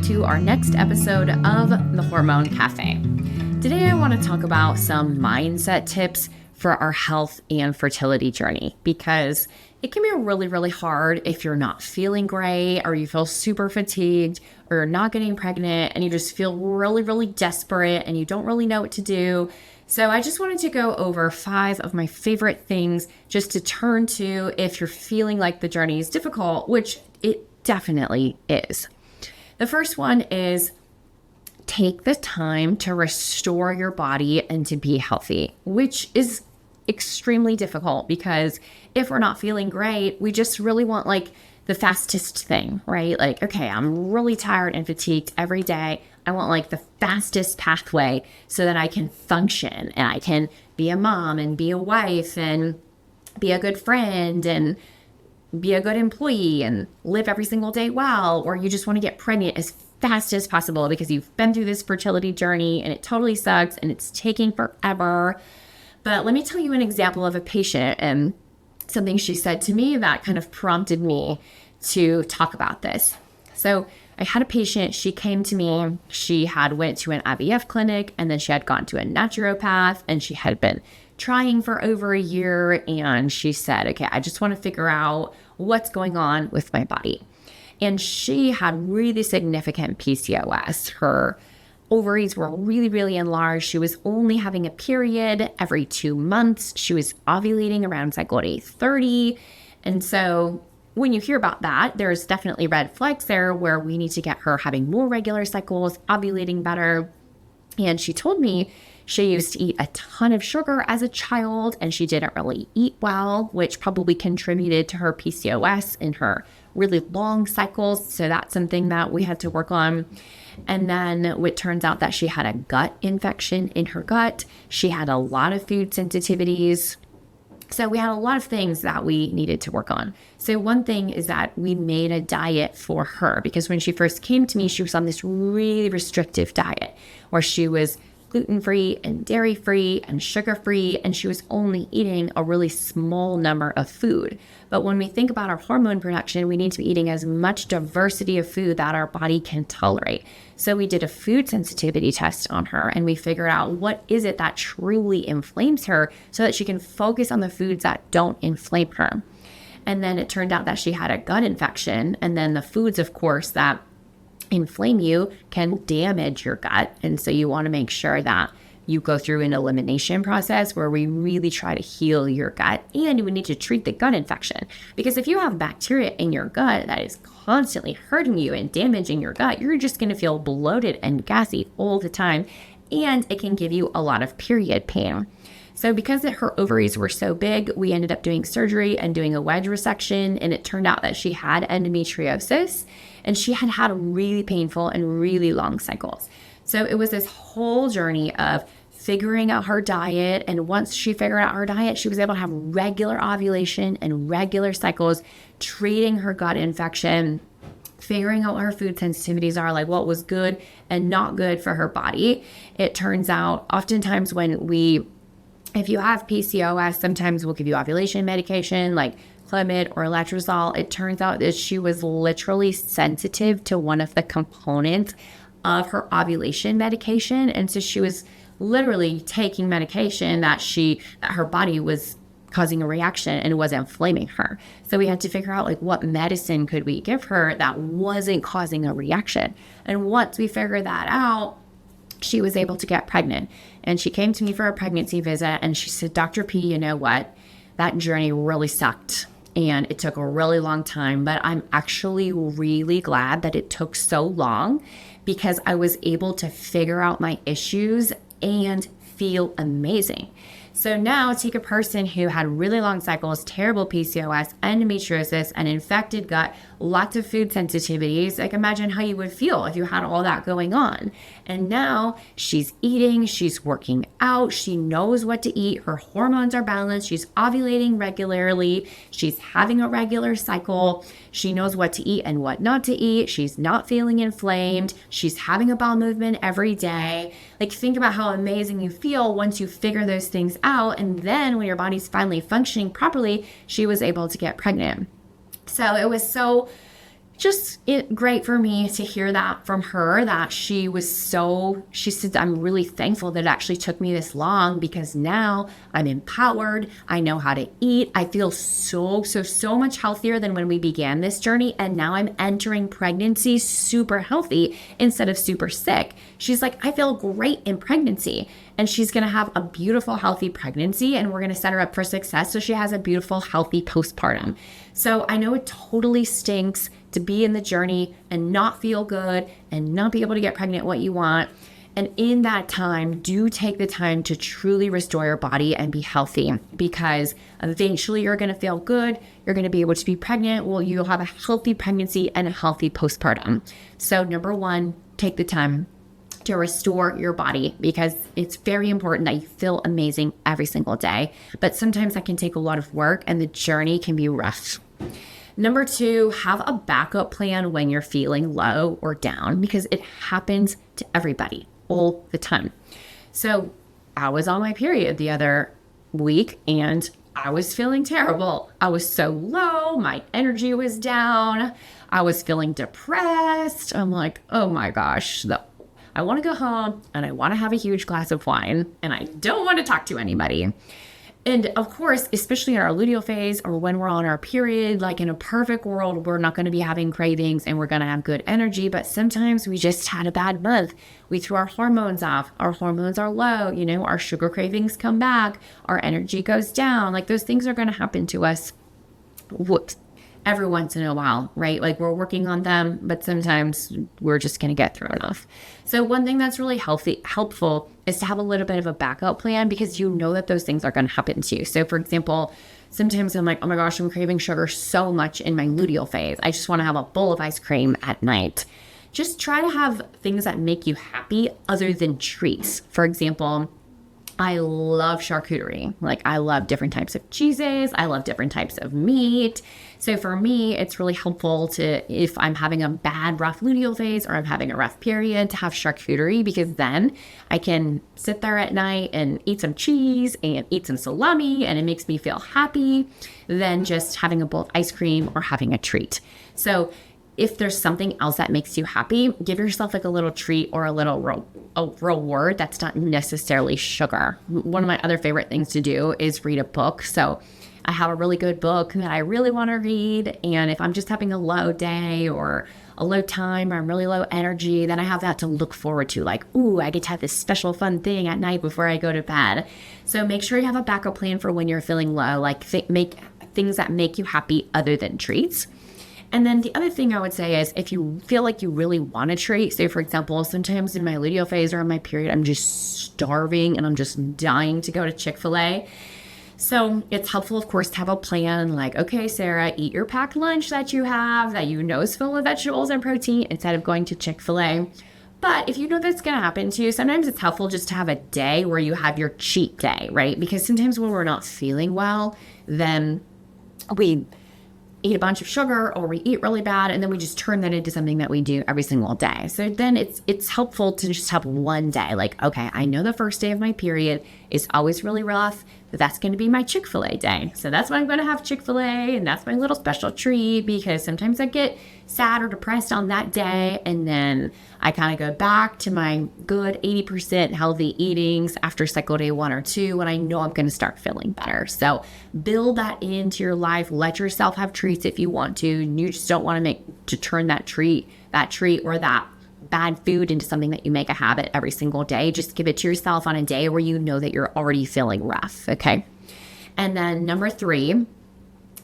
to our next episode of the Hormone Café. Today I want to talk about some mindset tips for our health and fertility journey, because it can be really, really hard if you're not feeling great or you feel super fatigued or you're not getting pregnant and you just feel really, really desperate and you don't really know what to do. So I just wanted to go over 5 of my favorite things just to turn to if you're feeling like the journey is difficult, which it definitely is. The first one is take the time to restore your body and to be healthy, which is extremely difficult because if we're not feeling great, we just really want like the fastest thing, right? Like, okay, I'm really tired and fatigued every day. I want like the fastest pathway so that I can function and I can be a mom and be a wife and be a good friend and be a good employee and live every single day well. Or you just want to get pregnant as fast as possible because you've been through this fertility journey and it totally sucks and it's taking forever. But let me tell you an example of a patient and something she said to me that kind of prompted me to talk about this. So I had a patient, she came to me, she had went to an IVF clinic and then she had gone to a naturopath and she had been trying for over a year. And she said, okay, I just want to figure out what's going on with my body. And she had really significant PCOS. Her ovaries were really, really enlarged. She was only having a period every 2 months. She was ovulating around cycle day 30. And so when you hear about that, there's definitely red flags there where we need to get her having more regular cycles, ovulating better. And she told me she used to eat a ton of sugar as a child and she didn't really eat well, which probably contributed to her PCOS and her really long cycles. So that's something that we had to work on. And then it turns out that she had a gut infection in her gut. She had a lot of food sensitivities. So we had a lot of things that we needed to work on. So one thing is that we made a diet for her because when she first came to me, she was on this really restrictive diet where she was gluten-free and dairy-free and sugar-free, and she was only eating a really small number of food. But when we think about our hormone production, we need to be eating as much diversity of food that our body can tolerate. So we did a food sensitivity test on her, and we figured out what is it that truly inflames her so that she can focus on the foods that don't inflame her. And then it turned out that she had a gut infection, and then the foods, of course, that inflame you can damage your gut. And so you want to make sure that you go through an elimination process where we really try to heal your gut, and you would need to treat the gut infection. Because if you have bacteria in your gut that is constantly hurting you and damaging your gut, you're just going to feel bloated and gassy all the time, and it can give you a lot of period pain. So because her ovaries were so big, we ended up doing surgery and doing a wedge resection, and it turned out that she had endometriosis, and she had had really painful and really long cycles. So it was this whole journey of figuring out her diet, and once she figured out her diet, she was able to have regular ovulation and regular cycles, treating her gut infection, figuring out what her food sensitivities are, like what was good and not good for her body. It turns out oftentimes if you have PCOS, sometimes we'll give you ovulation medication like Clomid or Letrozole. It turns out that she was literally sensitive to one of the components of her ovulation medication. And so she was literally taking medication that her body was causing a reaction and it was inflaming her. So we had to figure out like what medicine could we give her that wasn't causing a reaction. And once we figured that out, she was able to get pregnant. And she came to me for a pregnancy visit and she said, Dr. P, you know what? That journey really sucked and it took a really long time, but I'm actually really glad that it took so long because I was able to figure out my issues and feel amazing. So now take a person who had really long cycles, terrible PCOS, endometriosis, an infected gut, lots of food sensitivities. Like imagine how you would feel if you had all that going on. And now she's eating, she's working out, she knows what to eat, her hormones are balanced, she's ovulating regularly, she's having a regular cycle, she knows what to eat and what not to eat, she's not feeling inflamed, she's having a bowel movement every day. Like think about how amazing you feel once you figure those things out. And then when your body's finally functioning properly, she was able to get pregnant. So it was so great for me to hear that from her, that she said, I'm really thankful that it actually took me this long because now I'm empowered. I know how to eat. I feel so much healthier than when we began this journey. And now I'm entering pregnancy super healthy instead of super sick. She's like, I feel great in pregnancy. And she's going to have a beautiful, healthy pregnancy, and we're going to set her up for success so she has a beautiful, healthy postpartum. So I know it totally stinks to be in the journey and not feel good and not be able to get pregnant what you want. And in that time, do take the time to truly restore your body and be healthy, because eventually you're going to feel good. You're going to be able to be pregnant. Well, you'll have a healthy pregnancy and a healthy postpartum. So number one, take the time to restore your body, because it's very important that you feel amazing every single day. But sometimes that can take a lot of work and the journey can be rough. Number two, have a backup plan when you're feeling low or down, because it happens to everybody all the time. So I was on my period the other week and I was feeling terrible. I was so low. My energy was down. I was feeling depressed. I'm like, oh my gosh, I want to go home and I want to have a huge glass of wine and I don't want to talk to anybody. And of course, especially in our luteal phase or when we're on our period, like in a perfect world, we're not going to be having cravings and we're going to have good energy. But sometimes we just had a bad month. We threw our hormones off. Our hormones are low. Our sugar cravings come back. Our energy goes down. Like those things are going to happen to us. Whoops. Every once in a while, right? Like we're working on them, but sometimes we're just going to get thrown off. So one thing that's really helpful is to have a little bit of a backup plan, because you know that those things are going to happen to you. So for example, sometimes I'm like, oh my gosh, I'm craving sugar so much in my luteal phase. I just want to have a bowl of ice cream at night. Just try to have things that make you happy other than treats. For example, I love charcuterie. Like I love different types of cheeses. I love different types of meat. So for me, it's really helpful to, if I'm having a bad, rough luteal phase or I'm having a rough period, to have charcuterie, because then I can sit there at night and eat some cheese and eat some salami and it makes me feel happy than just having a bowl of ice cream or having a treat. So if there's something else that makes you happy, give yourself like a little treat or a little reward that's not necessarily sugar. One of my other favorite things to do is read a book. So I have a really good book that I really want to read. And if I'm just having a low day or a low time or I'm really low energy, then I have that to look forward to. Like, ooh, I get to have this special fun thing at night before I go to bed. So make sure you have a backup plan for when you're feeling low, like make things that make you happy other than treats. And then the other thing I would say is, if you feel like you really want a treat, say for example, sometimes in my luteal phase or in my period, I'm just starving and I'm just dying to go to Chick-fil-A. So it's helpful, of course, to have a plan like, okay, Sarah, eat your packed lunch that you have that you know is full of vegetables and protein instead of going to Chick-fil-A. But if you know that's going to happen to you, sometimes it's helpful just to have a day where you have your cheat day, right? Because sometimes when we're not feeling well, then we eat a bunch of sugar or we eat really bad, and then we just turn that into something that we do every single day. So then it's helpful to just have one day, like, okay, I know the first day of my period is always really rough, but that's going to be my Chick-fil-A day. So that's when I'm going to have Chick-fil-A, and that's my little special treat, because sometimes I get sad or depressed on that day, and then I kind of go back to my good 80% healthy eatings after cycle day 1 or 2 when I know I'm going to start feeling better. So build that into your life. Let yourself have treats if you want to. You just don't want to turn that treat or that bad food into something that you make a habit every single day. Just give it to yourself on a day where you know that you're already feeling rough, okay? And then number 3,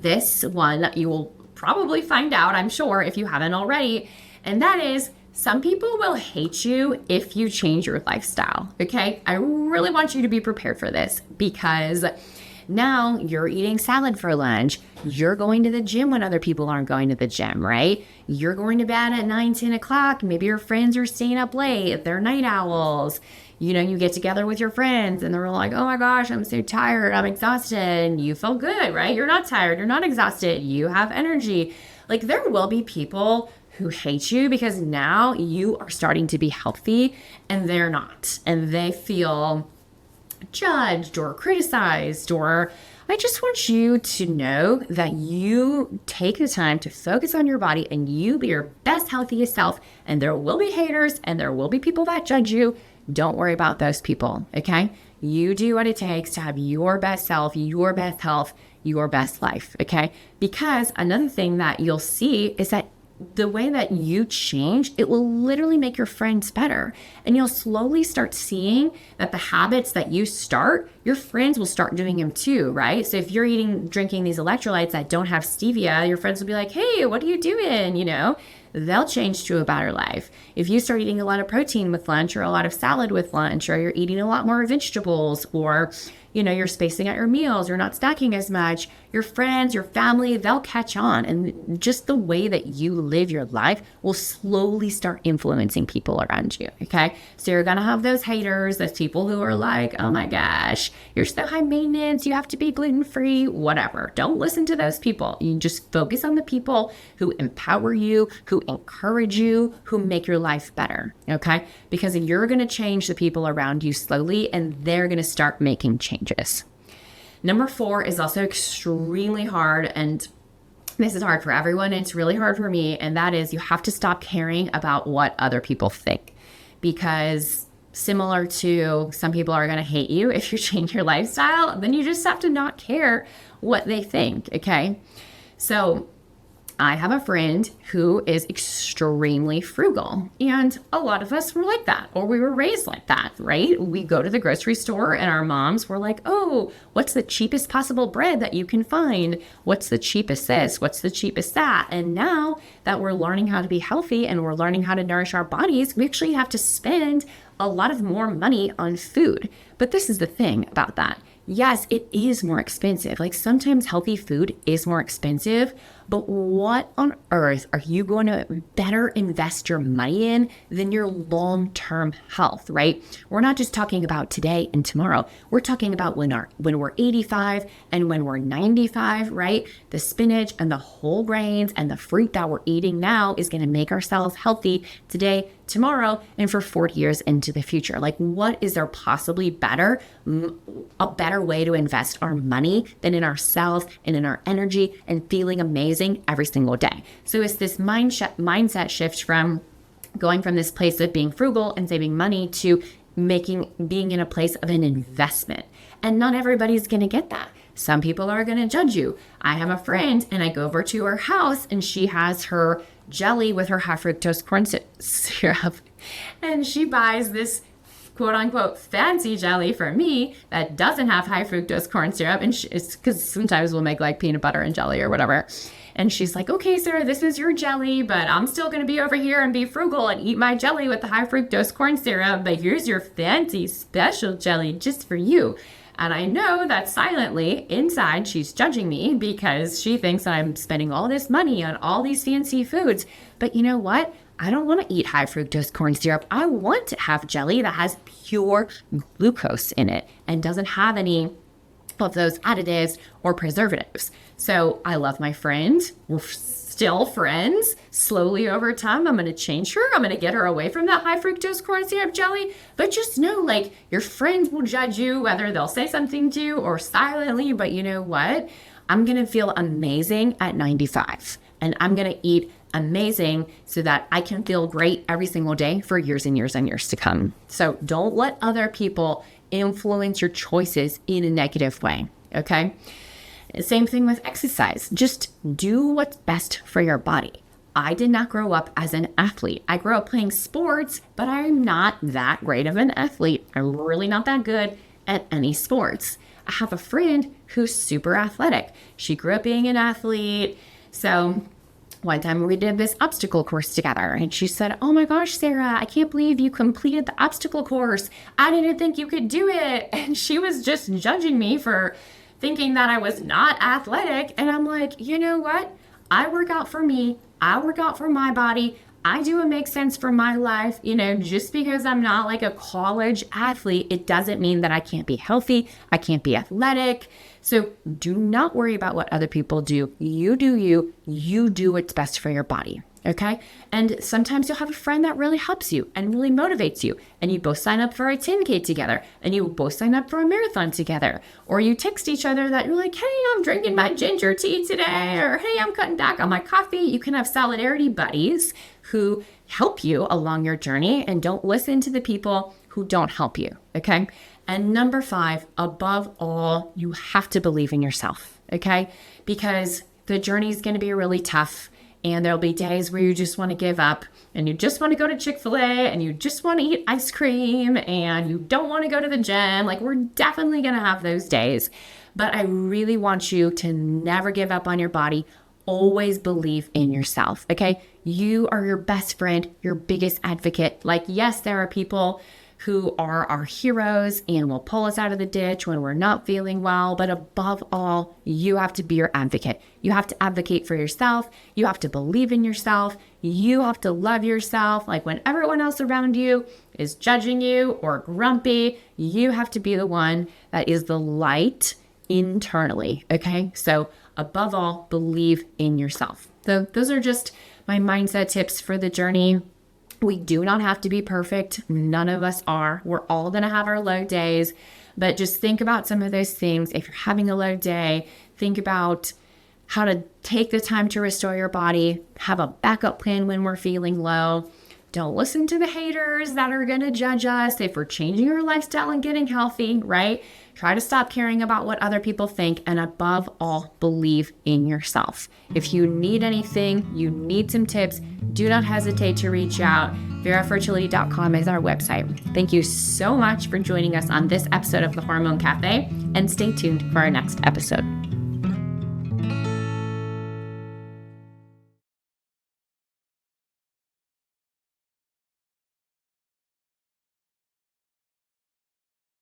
this one you will probably find out, I'm sure, if you haven't already, and that is, some people will hate you if you change your lifestyle, okay? I really want you to be prepared for this, because now you're eating salad for lunch. You're going to the gym when other people aren't going to the gym, right? You're going to bed at 9, 10 o'clock. Maybe your friends are staying up late. They're night owls. You get together with your friends and they're like, oh my gosh, I'm so tired. I'm exhausted. And you feel good, right? You're not tired. You're not exhausted. You have energy. Like, there will be people who hate you because now you are starting to be healthy and they're not. And they feel judged or criticized, or I just want you to know that you take the time to focus on your body and you be your best, healthiest self. And there will be haters and there will be people that judge you. Don't worry about those people, okay? You do what it takes to have your best self, your best health, your best life, okay? Because another thing that you'll see is that the way that you change, it will literally make your friends better. And you'll slowly start seeing that the habits that you start, your friends will start doing them too, right? So if you're drinking these electrolytes that don't have stevia, your friends will be like, hey, what are you doing? They'll change to a better life. If you start eating a lot of protein with lunch or a lot of salad with lunch, or you're eating a lot more vegetables, or you're spacing out your meals, you're not stacking as much, your friends, your family, they'll catch on. And just the way that you live your life will slowly start influencing people around you, okay? So you're going to have those haters, those people who are like, oh my gosh, you're so high maintenance, you have to be gluten-free, whatever. Don't listen to those people. You just focus on the people who empower you, who encourage you, who make your life better, okay? Because you're going to change the people around you slowly, and they're going to start making changes. Number 4 is also extremely hard, and this is hard for everyone. It's really hard for me, and that is you have to stop caring about what other people think, because similar to some people are going to hate you if you change your lifestyle, then you just have to not care what they think, okay? So I have a friend who is extremely frugal, and a lot of us were like that, or we were raised like that, right? We go to the grocery store and our moms were like, oh, what's the cheapest possible bread that you can find? What's the cheapest this? What's the cheapest that? And now that we're learning how to be healthy and we're learning how to nourish our bodies, we actually have to spend a lot of more money on food. But this is the thing about that. Yes, it is more expensive. Like sometimes healthy food is more expensive, but what on earth are you going to better invest your money in than your long-term health, right? We're not just talking about today and tomorrow. We're talking about when we're 85 and when we're 95, right? The spinach and the whole grains and the fruit that we're eating now is going to make ourselves healthy today, tomorrow, and for 40 years into the future. Like, what is there possibly a better way to invest our money than in ourselves and in our energy and feeling amazing every single day? So it's this mindset shift from going from this place of being frugal and saving money to being in a place of an investment. And not everybody's going to get that. Some people are going to judge you. I have a friend and I go over to her house and she has her jelly with her high fructose corn syrup. And she buys this quote unquote fancy jelly for me that doesn't have high fructose corn syrup. And it's because sometimes we'll make like peanut butter and jelly or whatever. And she's like, okay, Sarah, this is your jelly, but I'm still going to be over here and be frugal and eat my jelly with the high fructose corn syrup. But here's your fancy special jelly just for you. And I know that silently inside she's judging me because she thinks that I'm spending all this money on all these fancy foods. But you know what? I don't want to eat high fructose corn syrup. I want to have jelly that has pure glucose in it and doesn't have any of those additives or preservatives. So I love my friend. We're still friends. Slowly over time, I'm going to change her. I'm going to get her away from that high fructose corn syrup jelly. But just know, like, your friends will judge you, whether they'll say something to you or silently. But you know what? I'm going to feel amazing at 95. And I'm going to eat amazing so that I can feel great every single day for years and years and years to come. So don't let other people influence your choices in a negative way, okay? Same thing with exercise. Just do what's best for your body. I did not grow up as an athlete. I grew up playing sports, but I'm not that great of an athlete. I'm really not that good at any sports. I have a friend who's super athletic. She grew up being an athlete. So one time we did this obstacle course together and she said, oh my gosh, Sarah, I can't believe you completed the obstacle course. I didn't think you could do it. And she was just judging me for thinking that I was not athletic. And I'm like, you know what? I work out for me. I work out for my body. I do what makes sense for my life. Just because I'm not like a college athlete, it doesn't mean that I can't be healthy. I can't be athletic. So do not worry about what other people do. You do you. You do what's best for your body. Okay. And sometimes you'll have a friend that really helps you and really motivates you. And you both sign up for a 10K together, and you both sign up for a marathon together. Or you text each other that you're like, hey, I'm drinking my ginger tea today. Or hey, I'm cutting back on my coffee. You can have solidarity buddies who help you along your journey, and don't listen to the people who don't help you. Okay. And number 5, above all, you have to believe in yourself. Okay. Because the journey is going to be really tough. And there'll be days where you just want to give up, and you just want to go to Chick-fil-A, and you just want to eat ice cream, and you don't want to go to the gym. Like, we're definitely going to have those days. But I really want you to never give up on your body. Always believe in yourself, okay? You are your best friend, your biggest advocate. Like, yes, there are people who are our heroes and will pull us out of the ditch when we're not feeling well. But above all, you have to be your advocate. You have to advocate for yourself. You have to believe in yourself. You have to love yourself. Like, when everyone else around you is judging you or grumpy, you have to be the one that is the light internally. Okay. So above all, believe in yourself. So those are just my mindset tips for the journey. We do not have to be perfect. None of us are. We're all going to have our low days, but just think about some of those things. If you're having a low day, think about how to take the time to restore your body, have a backup plan when we're feeling low. Don't listen to the haters that are going to judge us if we're changing our lifestyle and getting healthy, right? Try to stop caring about what other people think, and above all, believe in yourself. If you need anything, you need some tips, do not hesitate to reach out. VeraFertility.com is our website. Thank you so much for joining us on this episode of the Hormone Cafe, and stay tuned for our next episode.